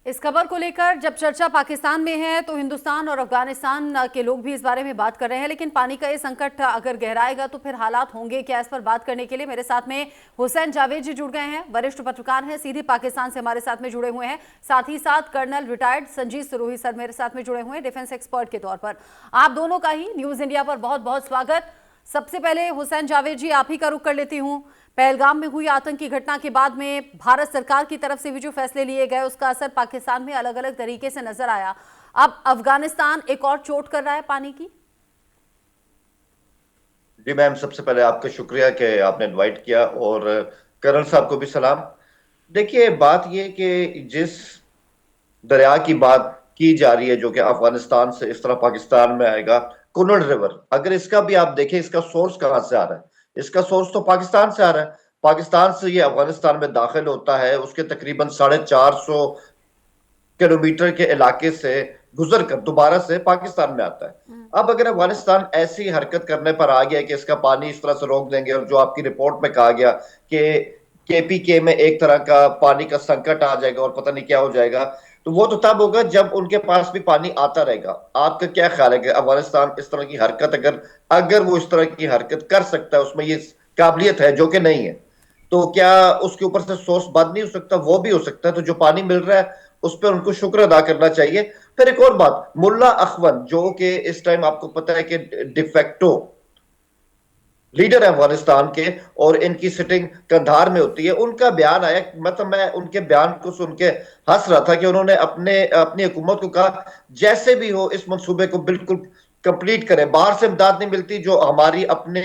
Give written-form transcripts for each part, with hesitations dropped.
इस खबर को लेकर जब चर्चा पाकिस्तान में है तो हिंदुस्तान और अफगानिस्तान के लोग भी इस बारे में बात कर रहे हैं, लेकिन पानी का ये संकट अगर गहराएगा तो फिर हालात होंगे क्या, इस पर बात करने के लिए मेरे साथ में हुसैन जावेद जी जुड़ गए हैं। वरिष्ठ पत्रकार हैं, सीधे पाकिस्तान से हमारे साथ में जुड़े हुए हैं। साथ ही साथ colonel retired Sanjeev Sirohi sir मेरे साथ में जुड़े हुए हैं, डिफेंस एक्सपर्ट के तौर पर। आप दोनों का ही न्यूज इंडिया पर बहुत बहुत स्वागत। सबसे पहले हुसैन जावेद जी, आप ही का रुख कर लेती हूँ। पहलगाम में हुई आतंकी घटना के बाद में भारत सरकार की तरफ से भी जो फैसले लिए गए उसका असर पाकिस्तान में अलग अलग तरीके से नजर आया। अब अफगानिस्तान एक और चोट कर रहा है पानी की। जी मैम, सबसे पहले आपका शुक्रिया कि आपने इनवाइट किया, और कर्नल साहब को भी सलाम। देखिए, बात यह कि जिस दरिया की बात की जा रही है जो कि अफगानिस्तान से इस तरह पाकिस्तान में आएगा, कुनड़ रिवर, अगर इसका भी आप देखें इसका सोर्स कहां से आ रहा है। इसका सोर्स तो पाकिस्तान से आ रहा है। पाकिस्तान से ये अफगानिस्तान में दाखिल होता है, उसके तकरीबन 450 किलोमीटर के इलाके से गुजर कर दोबारा से पाकिस्तान में आता है। अब अगर अफगानिस्तान ऐसी हरकत करने पर आ गया कि इसका पानी इस तरह से रोक देंगे, और जो आपकी रिपोर्ट में कहा गया कि केपीके में एक तरह का पानी का संकट आ जाएगा और पता नहीं क्या हो जाएगा, तो वो तो तब होगा जब उनके पास भी पानी आता रहेगा। आपका क्या ख्याल है कि अफगानिस्तान इस तरह की हरकत, अगर अगर वो इस तरह की हरकत कर सकता है, उसमें ये काबिलियत है जो कि नहीं है, तो क्या उसके ऊपर से सोर्स बंद नहीं हो सकता? वो भी हो सकता है। तो जो पानी मिल रहा है उस पर उनको शुक्र अदा करना चाहिए। फिर एक और बात, मुल्ला अखवन जो कि इस टाइम आपको पता है कि डिफेक्टो लीडर है अफगानिस्तान के, और इनकी सिटिंग कंधार में होती है, उनका बयान आया। मतलब मैं उनके बयान को सुन के हंस रहा था कि उन्होंने अपने अपनी हुकूमत को कहा जैसे भी हो इस मंसूबे को बिल्कुल कंप्लीट करें, बाहर से इमदाद नहीं मिलती, जो हमारी अपने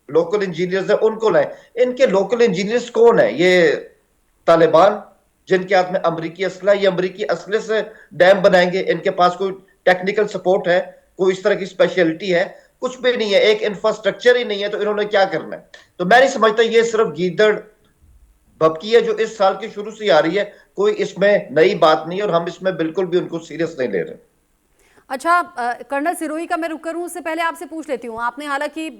लोकल इंजीनियर्स है उनको लाए। इनके लोकल इंजीनियर्स कौन है? ये तालिबान जिनके हाथ में अमरीकी असला, ये अमरीकी असले से डैम बनाएंगे? इनके पास कोई टेक्निकल सपोर्ट है? कोई इस तरह की स्पेशलिटी है? कुछ भी नहीं है, एक इंफ्रास्ट्रक्चर ही नहीं है, तो इन्होंने क्या करना है? तो मैं नहीं समझता, ये सिर्फ गीदड़ भपकी है जो इस साल की शुरू से आ रही है। कोई इसमें नई बात नहीं है, और हम इसमें बिल्कुल भी उनको सीरियस नहीं ले रहे। अच्छा, कर्नल सिरोही का मैं रुक करूं उससे पहले आपसे पूछ लेती हूँ। आपने हालांकि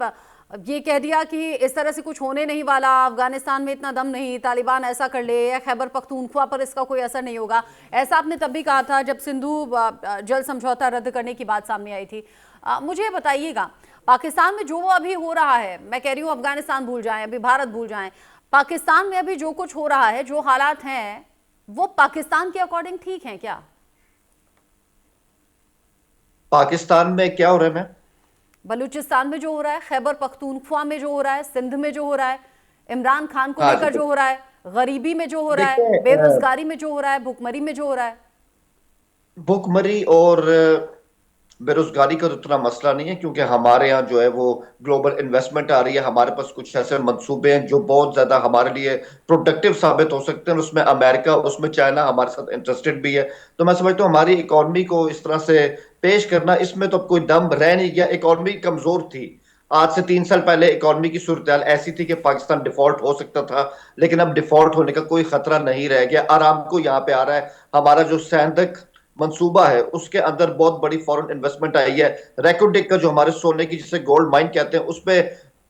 ये कह दिया कि इस तरह से कुछ होने नहीं वाला, अफगानिस्तान में इतना दम नहीं, तालिबान ऐसा कर ले या खैबर पख्तूनख्वा पर इसका कोई असर नहीं होगा। ऐसा आपने तब भी कहा था जब सिंधु जल समझौता रद्द करने की बात सामने आई थी। मुझे बताइएगा, पाकिस्तान में जो वो अभी हो रहा है, मैं कह रही हूँ अफगानिस्तान भूल जाएं, अभी भारत भूल जाएं, पाकिस्तान में अभी जो कुछ हो रहा है, जो हालात हैं, वो पाकिस्तान के अकॉर्डिंग ठीक है क्या? पाकिस्तान में क्या हो रहा है मैं? बलूचिस्तान में जो हो रहा है, खैबर पख्तूनख्वा में जो हो रहा है, सिंध में जो हो रहा है, इमरान खान को हाँ जी, लेकर जो हो रहा है, गरीबी में जो हो रहा है, देखिए, बेरोजगारी में जो हो रहा है, भुखमरी में जो हो रहा है। भुखमरी और बेरोजगारी का तो उतना मसला नहीं है, क्योंकि हमारे यहाँ जो है वो ग्लोबल इन्वेस्टमेंट आ रही है। हमारे पास कुछ ऐसे मंसूबे हैं जो बहुत ज्यादा हमारे लिए प्रोडक्टिव साबित हो सकते हैं। उसमें अमेरिका, उसमें चाइना हमारे साथ इंटरेस्टेड भी है। तो मैं समझता हूँ हमारी इकोनॉमी को इस तरह से पेश करना, इसमें तो कोई दम रह नहीं गया। इकोनॉमी कमजोर थी। आज से 3 साल पहले इकोनॉमी की सूरत ऐसी थी कि पाकिस्तान डिफॉल्ट हो सकता था, लेकिन अब डिफॉल्ट होने का कोई खतरा नहीं रह गया। आराम को यहाँ पे आ रहा है। हमारा जो सैंधक मंसूबा है उसके अंदर बहुत बड़ी फॉरेन इन्वेस्टमेंट आई है। रैकोडेक का जो हमारे सोने की जिसे गोल्ड माइन कहते हैं, उस पे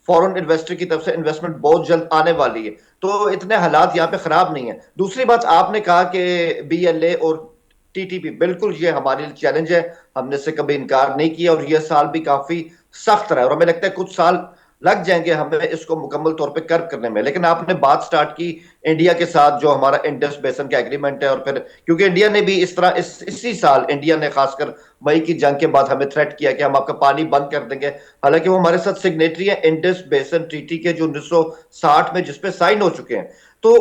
फॉरेन इन्वेस्टर की तरफ से इन्वेस्टमेंट बहुत जल्द आने वाली है। तो इतने हालात यहाँ पे खराब नहीं है। दूसरी बात, आपने कहा कि बीएलए और टीटीपी, बिल्कुल ये हमारे लिए चैलेंज है। हमने से कभी इनकार नहीं किया, और ये साल भी काफी सख्त रहा है, और हमें लगता है कुछ साल लग जाएंगे हमें इसको मुकम्मल तौर पे कर्व करने में। लेकिन आपने बात स्टार्ट की इंडिया के साथ, जो हमारा इंडस बेसन का एग्रीमेंट है, और फिर क्योंकि इंडिया ने भी इस तरह इसी साल इंडिया ने खासकर मई की जंग के बाद हमें थ्रेट किया कि हम आपका पानी बंद कर देंगे। हालांकि वो हमारे साथ सिग्नेटरी है इंडस बेसन ट्रीटी के, जो 1960 में जिसपे साइन हो चुके हैं। तो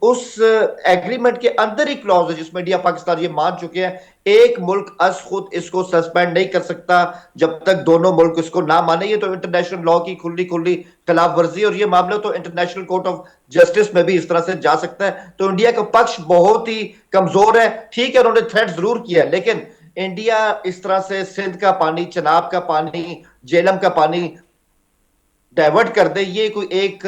उस एग्रीमेंट के अंदर ही क्लॉज है जिसमें इंडिया पाकिस्तान ये मान चुके हैं, एक मुल्क अज खुद इसको सस्पेंड नहीं कर सकता जब तक दोनों मुल्क इसको ना माने। ये तो इंटरनेशनल लॉ की खुली खुली खिलाफ वर्जी, और ये मामला तो इंटरनेशनल कोर्ट ऑफ जस्टिस में भी इस तरह से जा सकता है। तो इंडिया का पक्ष बहुत ही कमजोर है। ठीक है, उन्होंने थ्रेट जरूर किया है, लेकिन इंडिया इस तरह से सिंध का पानी, चनाब का पानी, जेलम का पानी डाइवर्ट कर दे, ये कोई एक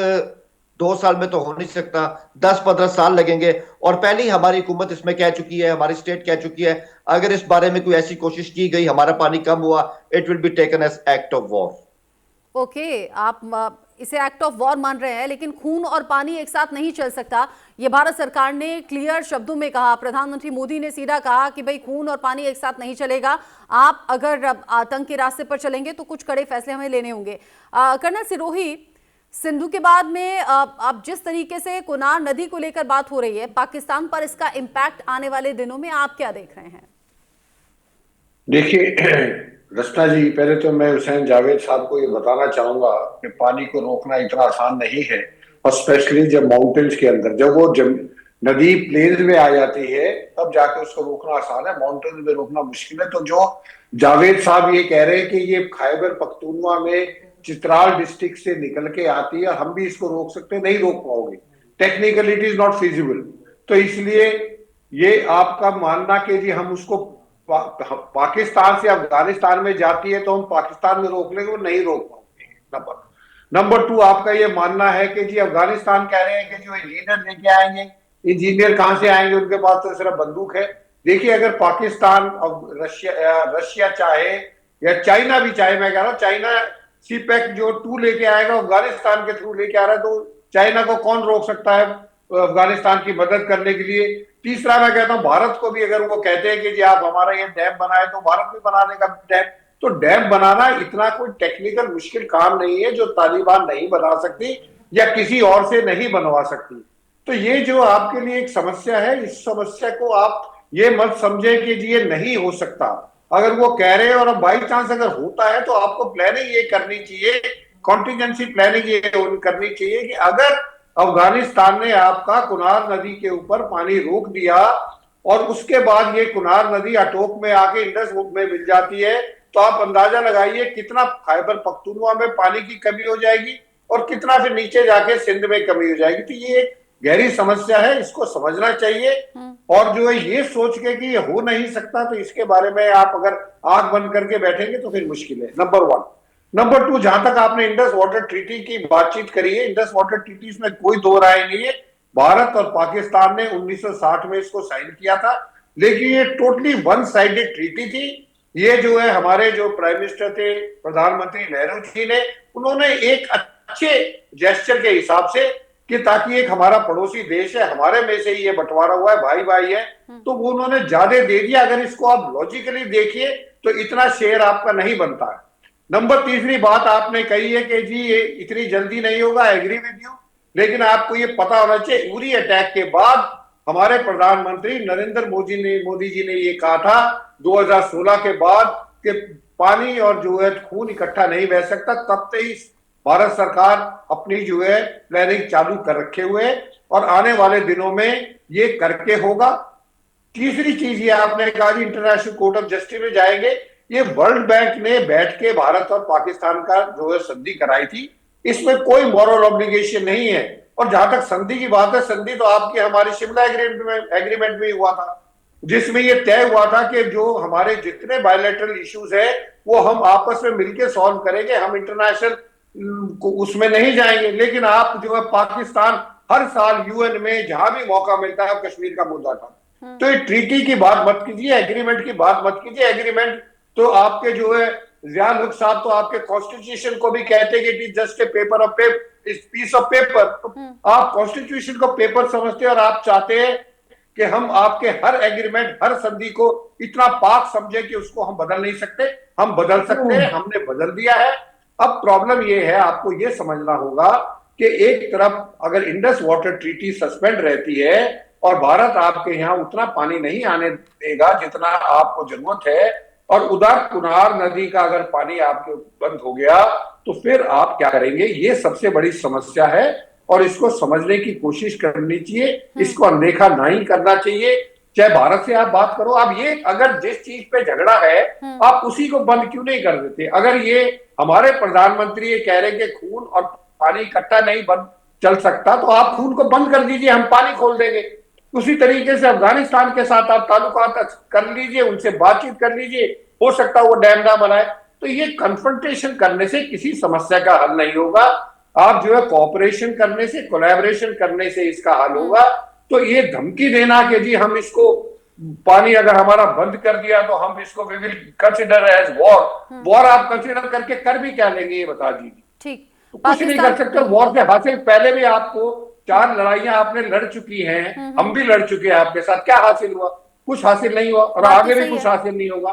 2 साल में तो हो नहीं सकता। 10-15 साल लगेंगे। और पहले ही हमारी हुकूमत इसमें कह चुकी है, हमारी स्टेट कह चुकी है, अगर इस बारे में कोई ऐसी कोशिश की गई, हमारा पानी कम हुआ, it will be taken as act of war. Okay, आप इसे एक्ट ऑफ वॉर मान रहे हैं, लेकिन खून और पानी एक साथ नहीं चल सकता। ये भारत सरकार ने क्लियर शब्दों में कहा, प्रधानमंत्री मोदी ने सीधा कहा कि भाई खून और पानी एक साथ नहीं चलेगा। आप अगर आतंक के रास्ते पर चलेंगे तो कुछ कड़े फैसले हमें लेने होंगे। कर्नल सिरोही, सिंधु के बाद में अब जिस तरीके से कुनार नदी को लेकर बात हो रही है, पाकिस्तान पर इसका इम्पैक्ट आने वाले दिनों में आप क्या देख रहे हैं? देखिए रचना जी, पहले तो मैं हुसैन जावेद साहब को ये बताना चाहूंगा कि पानी को रोकना इतना आसान नहीं है, और स्पेशली जब माउंटेन्स के अंदर जब वो नदी प्लेन्स में आ जाती है तब जाके उसको रोकना आसान है, माउंटेन्स में रोकना मुश्किल है। तो जो जावेद साहब ये कह रहे हैं कि ये खैबर पख्तूनवा में चित्राल डिस्ट्रिक्ट से निकल के आती है, हम भी इसको रोक सकते हैं, नहीं रोक पाओगे, technically it is not feasible. तो इसलिए ये आपका मानना कि जी हम उसको पाकिस्तान से अफगानिस्तान में जाती है तो हम पाकिस्तान में रोक लेंगे, वो नहीं रोक पाओगे। नंबर टू, आपका ये मानना है कि जी अफगानिस्तान कह रहे हैं कि जो इंजीनियर लेके आएंगे, इंजीनियर कहां से आएंगे, उनके पास तो सिर्फ बंदूक है। देखिए अगर पाकिस्तान और रशिया चाहे या चाइना भी चाहे, मैं कह रहा हूं चाइना सीपैक जो 2 लेके आएगा अफगानिस्तान के थ्रू लेके आ रहा है, तो चाइना को कौन रोक सकता है अफगानिस्तान की मदद करने के लिए। तीसरा मैं कहता हूं भारत को भी अगर वो कहते हैं कि जी आप हमारा ये डैम बनाए, तो भारत भी बना देगा डैम। तो डैम बनाना इतना कोई टेक्निकल मुश्किल काम नहीं है जो तालिबान नहीं बना सकती या किसी और से नहीं बनवा सकती। तो ये जो आपके लिए एक समस्या है, इस समस्या को आप ये मत समझे कि जी ये नहीं हो सकता। अगर वो कह रहे हैं और बाई चांस अगर होता है तो आपको प्लानिंग ये करनी चाहिए, कॉन्टिजेंसी प्लानिंग ये करनी चाहिए कि अगर अफगानिस्तान ने आपका कुनार नदी के ऊपर पानी रोक दिया और उसके बाद ये कुनार नदी अटोक में आके इंडस में मिल जाती है, तो आप अंदाजा लगाइए कितना खैबर पख्तूनवा में पानी की कमी हो जाएगी और कितना फिर नीचे जाके सिंध में कमी हो जाएगी। तो ये एक गहरी समस्या है, इसको समझना चाहिए। और जो है ये सोच के कि ये हो नहीं सकता, तो इसके बारे में आप अगर आंख बंद करके बैठेंगे तो फिर मुश्किल है, नंबर 1। नंबर 2, जहां तक आपने इंडस वाटर ट्रीटी की बातचीत करी है, इंडस वाटर ट्रीटी में कोई दो राय नहीं है। भारत और पाकिस्तान ने 1960 में इसको साइन किया था, लेकिन ये टोटली वन साइडेड ट्रीटी थी। ये जो है हमारे जो प्राइम मिनिस्टर थे प्रधानमंत्री नेहरू जी ने, उन्होंने एक अच्छे जेस्चर के हिसाब से कि ताकि एक हमारा पड़ोसी देश है, हमारे में से ही ये बंटवारा हुआ है, भाई भाई है, तो वो उन्होंने ज्यादा दे दिया। अगर इसको आप लॉजिकली देखिए तो इतना शेयर आपका नहीं बनता है। नंबर तीसरी बात आपने कही है कि जी ये इतनी जल्दी नहीं होगा, एग्री विद यू, लेकिन आपको ये पता होना चाहिए उरी अटैक के बाद हमारे प्रधानमंत्री नरेंद्र मोदी जी ने ये कहा था 2016 के बाद कि पानी और जो है खून इकट्ठा नहीं बह सकता। तब से ही भारत सरकार अपनी जो है प्लानिंग चालू कर रखे हुए है और आने वाले दिनों में ये करके होगा। तीसरी चीज ये आपने कहा जी इंटरनेशनल कोर्ट ऑफ जस्टिस में जाएंगे। ये वर्ल्ड बैंक ने बैठ के भारत और पाकिस्तान का जो है संधि कराई थी, इसमें कोई मॉरल ऑब्लिगेशन नहीं है। और जहां तक संधि की बात है, संधि तो आपकी हमारी शिमला एग्रीमेंट में हुआ था, जिसमें ये तय हुआ था कि जो हमारे जितने बायलैटरल इश्यूज है वो हम आपस में मिलकर सॉल्व करेंगे, हम इंटरनेशनल उसमें नहीं जाएंगे। लेकिन आप जो है पाकिस्तान हर साल यूएन में जहां भी मौका मिलता है कश्मीर का मुद्दा था। तो ये ट्रीटी की बात मत कीजिए, एग्रीमेंट की बात मत कीजिए। एग्रीमेंट तो आपके जो है जियाउल हक साहब तो आपके कॉन्स्टिट्यूशन को भी कहते हैं कि it is just a paper of peace of paper. तो आप कॉन्स्टिट्यूशन को पेपर समझते हैं और आप चाहते हैं कि हम आपके हर एग्रीमेंट, हर संधि को इतना पाक समझे कि उसको हम बदल नहीं सकते। हम बदल सकते हैं, हमने बदल दिया है। अब प्रॉब्लम ये है, आपको ये समझना होगा कि एक तरफ अगर इंडस वाटर ट्रीटी सस्पेंड रहती है और भारत आपके यहाँ उतना पानी नहीं आने देगा जितना आपको जरूरत है, और उधर कुनार नदी का अगर पानी आपके बंद हो गया तो फिर आप क्या करेंगे? ये सबसे बड़ी समस्या है और इसको समझने की कोशिश करनी चाहिए, इसको अनदेखा नहीं करना चाहिए। चाहे भारत से आप बात करो, आप ये अगर जिस चीज पे झगड़ा है आप उसी को बंद क्यों नहीं कर देते? अगर ये हमारे प्रधानमंत्री ये कह रहे हैं कि खून और पानी इकट्ठा नहीं बंद चल सकता, तो आप खून को बंद कर दीजिए, हम पानी खोल देंगे। उसी तरीके से अफगानिस्तान के साथ आप ताल्लुकात कर लीजिए, उनसे बातचीत कर लीजिए, हो सकता है वो डैम ना बनाए। तो ये कन्फ्रंटेशन करने से किसी समस्या का हल नहीं होगा। आप जो है कोऑपरेशन करने से, कोलैबोरेशन करने से इसका हल होगा। तो ये धमकी देना कि जी हम इसको पानी अगर हमारा बंद कर दिया तो हम इसको we will consider as war, war आप कंसिडर करके कर भी क्या लेंगे ये बता दीजिए। ठीक, कुछ नहीं कर सकते। वॉर से हासिल पहले भी आपको 4 लड़ाइयां आपने लड़ चुकी हैं, हम भी लड़ चुके हैं आपके साथ, क्या हासिल हुआ? कुछ हासिल नहीं हुआ और बात तो आगे भी सही कुछ है। हासिल नहीं होगा।